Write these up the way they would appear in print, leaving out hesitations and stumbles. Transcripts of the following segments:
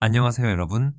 안녕하세요, 여러분.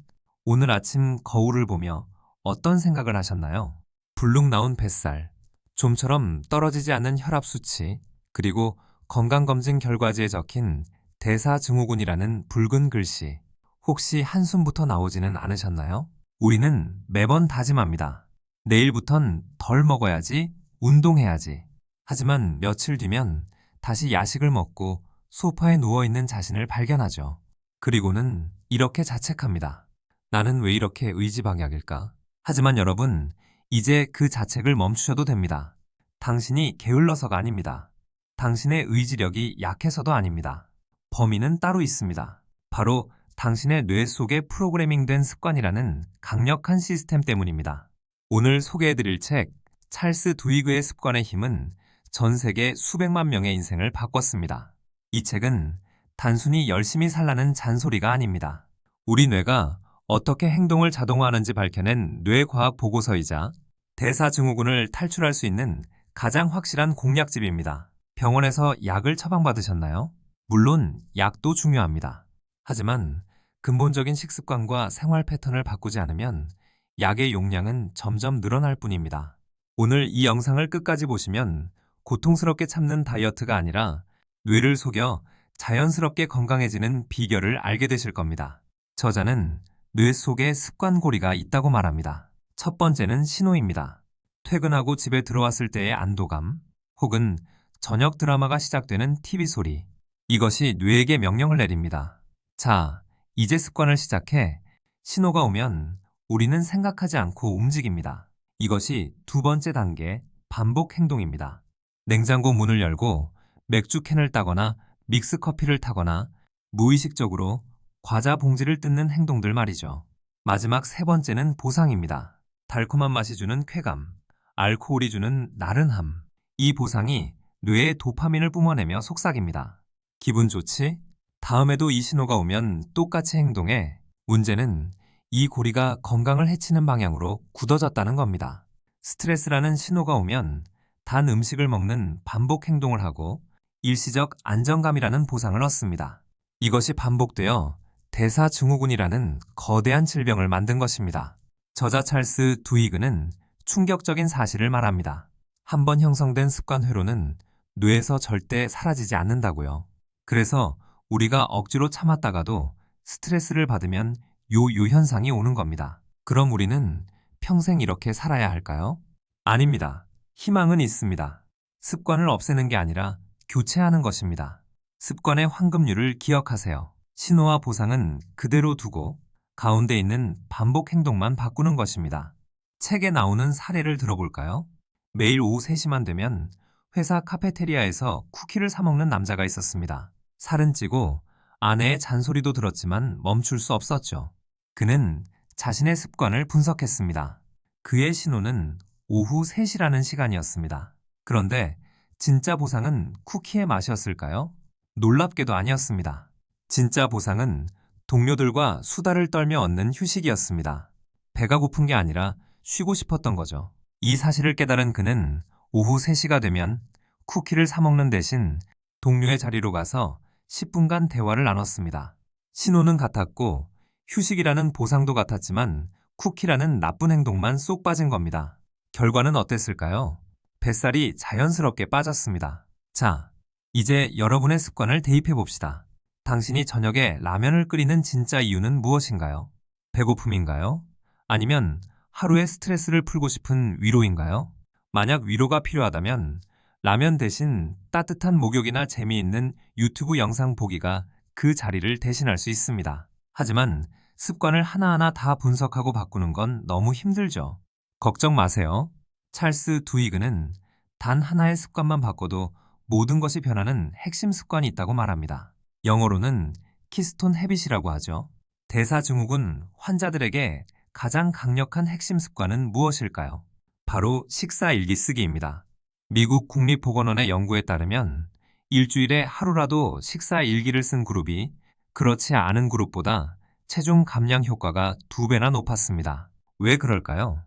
오늘 아침 거울을 보며 어떤 생각을 하셨나요? 불룩 나온 뱃살, 좀처럼 떨어지지 않는 혈압 수치, 그리고 건강검진 결과지에 적힌 대사증후군이라는 붉은 글씨, 혹시 한숨부터 나오지는 않으셨나요? 우리는 매번 다짐합니다. 내일부턴 덜 먹어야지, 운동해야지. 하지만 며칠 뒤면 다시 야식을 먹고 소파에 누워있는 자신을 발견하죠. 그리고는 이렇게 자책합니다. 나는 왜 이렇게 의지박약일까? 하지만 여러분, 이제 그 자책을 멈추셔도 됩니다. 당신이 게을러서가 아닙니다. 당신의 의지력이 약해서도 아닙니다. 범인은 따로 있습니다. 바로 당신의 뇌 속에 프로그래밍된 습관이라는 강력한 시스템 때문입니다. 오늘 소개해드릴 책, 찰스 두이그의 습관의 힘은 전 세계 수백만 명의 인생을 바꿨습니다. 이 책은 단순히 열심히 살라는 잔소리가 아닙니다. 우리 뇌가 어떻게 행동을 자동화하는지 밝혀낸 뇌과학 보고서이자 대사증후군을 탈출할 수 있는 가장 확실한 공략집입니다. 병원에서 약을 처방받으셨나요? 물론 약도 중요합니다. 하지만 근본적인 식습관과 생활 패턴을 바꾸지 않으면 약의 용량은 점점 늘어날 뿐입니다. 오늘 이 영상을 끝까지 보시면 고통스럽게 참는 다이어트가 아니라 뇌를 속여 자연스럽게 건강해지는 비결을 알게 되실 겁니다. 저자는 뇌 속에 습관고리가 있다고 말합니다. 첫 번째는 신호입니다. 퇴근하고 집에 들어왔을 때의 안도감, 혹은 저녁 드라마가 시작되는 TV 소리. 이것이 뇌에게 명령을 내립니다. 자, 이제 습관을 시작해. 신호가 오면 우리는 생각하지 않고 움직입니다. 이것이 두 번째 단계, 반복 행동입니다. 냉장고 문을 열고 맥주 캔을 따거나 믹스 커피를 타거나 무의식적으로 과자 봉지를 뜯는 행동들 말이죠. 마지막 세 번째는 보상입니다. 달콤한 맛이 주는 쾌감, 알코올이 주는 나른함. 이 보상이 뇌에 도파민을 뿜어내며 속삭입니다. 기분 좋지? 다음에도 이 신호가 오면 똑같이 행동해. 문제는 이 고리가 건강을 해치는 방향으로 굳어졌다는 겁니다. 스트레스라는 신호가 오면 단 음식을 먹는 반복 행동을 하고 일시적 안정감이라는 보상을 얻습니다. 이것이 반복되어 대사증후군이라는 거대한 질병을 만든 것입니다. 저자 찰스 두이그는 충격적인 사실을 말합니다. 한번 형성된 습관 회로는 뇌에서 절대 사라지지 않는다고요. 그래서 우리가 억지로 참았다가도 스트레스를 받으면 요 현상이 오는 겁니다. 그럼 우리는 평생 이렇게 살아야 할까요? 아닙니다. 희망은 있습니다. 습관을 없애는 게 아니라 교체하는 것입니다. 습관의 황금률을 기억하세요. 신호와 보상은 그대로 두고 가운데 있는 반복 행동만 바꾸는 것입니다. 책에 나오는 사례를 들어볼까요? 매일 오후 3시만 되면 회사 카페테리아에서 쿠키를 사 먹는 남자가 있었습니다. 살은 찌고 아내의 잔소리도 들었지만 멈출 수 없었죠. 그는 자신의 습관을 분석했습니다. 그의 신호는 오후 3시라는 시간이었습니다. 그런데 진짜 보상은 쿠키의 맛이었을까요? 놀랍게도 아니었습니다. 진짜 보상은 동료들과 수다를 떨며 얻는 휴식이었습니다. 배가 고픈 게 아니라 쉬고 싶었던 거죠. 이 사실을 깨달은 그는 오후 3시가 되면 쿠키를 사 먹는 대신 동료의 자리로 가서 10분간 대화를 나눴습니다. 신호는 같았고 휴식이라는 보상도 같았지만 쿠키라는 나쁜 행동만 쏙 빠진 겁니다. 결과는 어땠을까요? 뱃살이 자연스럽게 빠졌습니다. 자, 이제 여러분의 습관을 대입해 봅시다. 당신이 저녁에 라면을 끓이는 진짜 이유는 무엇인가요? 배고픔인가요? 아니면 하루의 스트레스를 풀고 싶은 위로인가요? 만약 위로가 필요하다면 라면 대신 따뜻한 목욕이나 재미있는 유튜브 영상 보기가 그 자리를 대신할 수 있습니다. 하지만 습관을 하나하나 다 분석하고 바꾸는 건 너무 힘들죠. 걱정 마세요. 찰스 두이그는 단 하나의 습관만 바꿔도 모든 것이 변하는 핵심 습관이 있다고 말합니다. 영어로는 키스톤 헤빗이라고 하죠. 대사증후군 환자들에게 가장 강력한 핵심 습관은 무엇일까요? 바로 식사 일기 쓰기입니다. 미국 국립보건원의 연구에 따르면 일주일에 하루라도 식사 일기를 쓴 그룹이 그렇지 않은 그룹보다 체중 감량 효과가 2배나 높았습니다. 왜 그럴까요?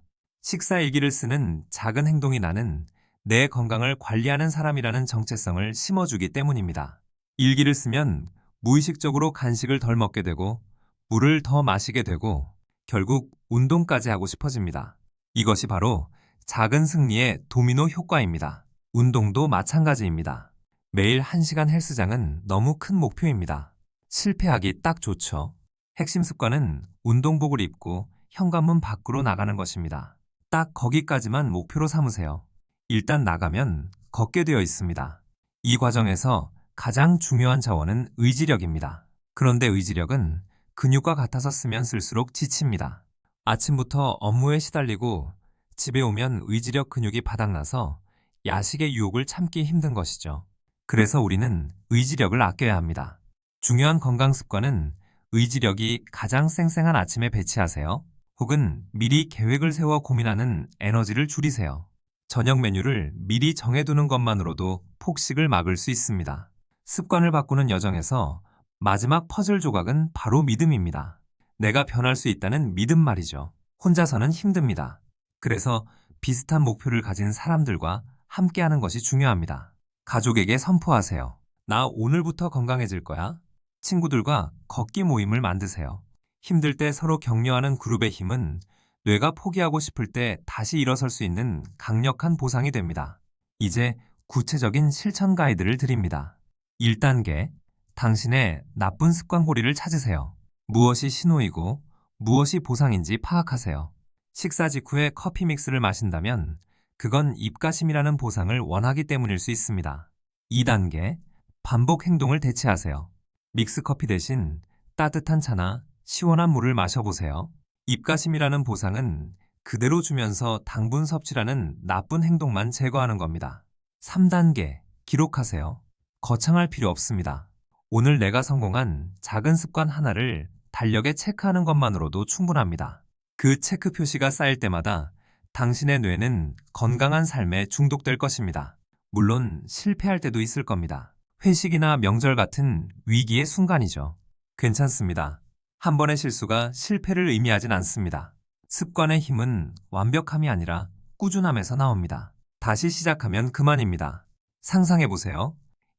식사 일기를 쓰는 작은 행동이 나는 내 건강을 관리하는 사람이라는 정체성을 심어주기 때문입니다. 일기를 쓰면 무의식적으로 간식을 덜 먹게 되고 물을 더 마시게 되고 결국 운동까지 하고 싶어집니다. 이것이 바로 작은 승리의 도미노 효과입니다. 운동도 마찬가지입니다. 매일 1시간 헬스장은 너무 큰 목표입니다. 실패하기 딱 좋죠. 핵심 습관은 운동복을 입고 현관문 밖으로 나가는 것입니다. 딱 거기까지만 목표로 삼으세요. 일단 나가면 걷게 되어 있습니다. 이 과정에서 가장 중요한 자원은 의지력입니다. 그런데 의지력은 근육과 같아서 쓰면 쓸수록 지칩니다. 아침부터 업무에 시달리고 집에 오면 의지력 근육이 바닥나서 야식의 유혹을 참기 힘든 것이죠. 그래서 우리는 의지력을 아껴야 합니다. 중요한 건강 습관은 의지력이 가장 쌩쌩한 아침에 배치하세요. 혹은 미리 계획을 세워 고민하는 에너지를 줄이세요. 저녁 메뉴를 미리 정해두는 것만으로도 폭식을 막을 수 있습니다. 습관을 바꾸는 여정에서 마지막 퍼즐 조각은 바로 믿음입니다. 내가 변할 수 있다는 믿음 말이죠. 혼자서는 힘듭니다. 그래서 비슷한 목표를 가진 사람들과 함께하는 것이 중요합니다. 가족에게 선포하세요. 나 오늘부터 건강해질 거야. 친구들과 걷기 모임을 만드세요. 힘들 때 서로 격려하는 그룹의 힘은 뇌가 포기하고 싶을 때 다시 일어설 수 있는 강력한 보상이 됩니다. 이제 구체적인 실천 가이드를 드립니다. 1단계, 당신의 나쁜 습관고리를 찾으세요. 무엇이 신호이고 무엇이 보상인지 파악하세요. 식사 직후에 커피 믹스를 마신다면 그건 입가심이라는 보상을 원하기 때문일 수 있습니다. 2단계, 반복 행동을 대체하세요. 믹스 커피 대신 따뜻한 차나 시원한 물을 마셔보세요. 입가심이라는 보상은 그대로 주면서 당분 섭취라는 나쁜 행동만 제거하는 겁니다. 3단계, 기록하세요. 거창할 필요 없습니다. 오늘 내가 성공한 작은 습관 하나를 달력에 체크하는 것만으로도 충분합니다. 그 체크 표시가 쌓일 때마다 당신의 뇌는 건강한 삶에 중독될 것입니다. 물론 실패할 때도 있을 겁니다. 회식이나 명절 같은 위기의 순간이죠. 괜찮습니다. 한 번의 실수가 실패를 의미하진 않습니다. 습관의 힘은 완벽함이 아니라 꾸준함에서 나옵니다. 다시 시작하면 그만입니다. 상상해보세요.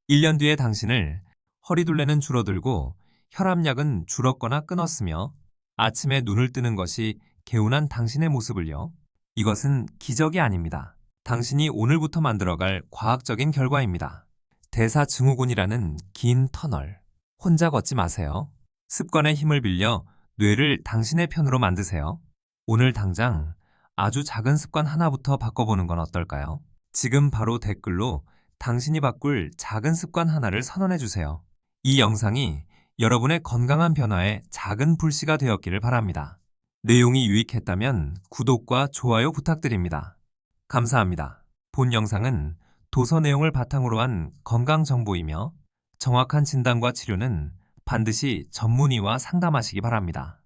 1년 뒤에 당신을 허리둘레는 줄어들고 혈압약은 줄었거나 끊었으며 아침에 눈을 뜨는 것이 개운한 당신의 모습을요. 이것은 기적이 아닙니다. 당신이 오늘부터 만들어갈 과학적인 결과입니다. 대사증후군이라는 긴 터널. 혼자 걷지 마세요. 습관의 힘을 빌려 뇌를 당신의 편으로 만드세요. 오늘 당장 아주 작은 습관 하나부터 바꿔보는 건 어떨까요? 지금 바로 댓글로 당신이 바꿀 작은 습관 하나를 선언해주세요. 이 영상이 여러분의 건강한 변화에 작은 불씨가 되었기를 바랍니다. 내용이 유익했다면 구독과 좋아요 부탁드립니다. 감사합니다. 본 영상은 도서 내용을 바탕으로 한 건강 정보이며 정확한 진단과 치료는 반드시 전문의와 상담하시기 바랍니다.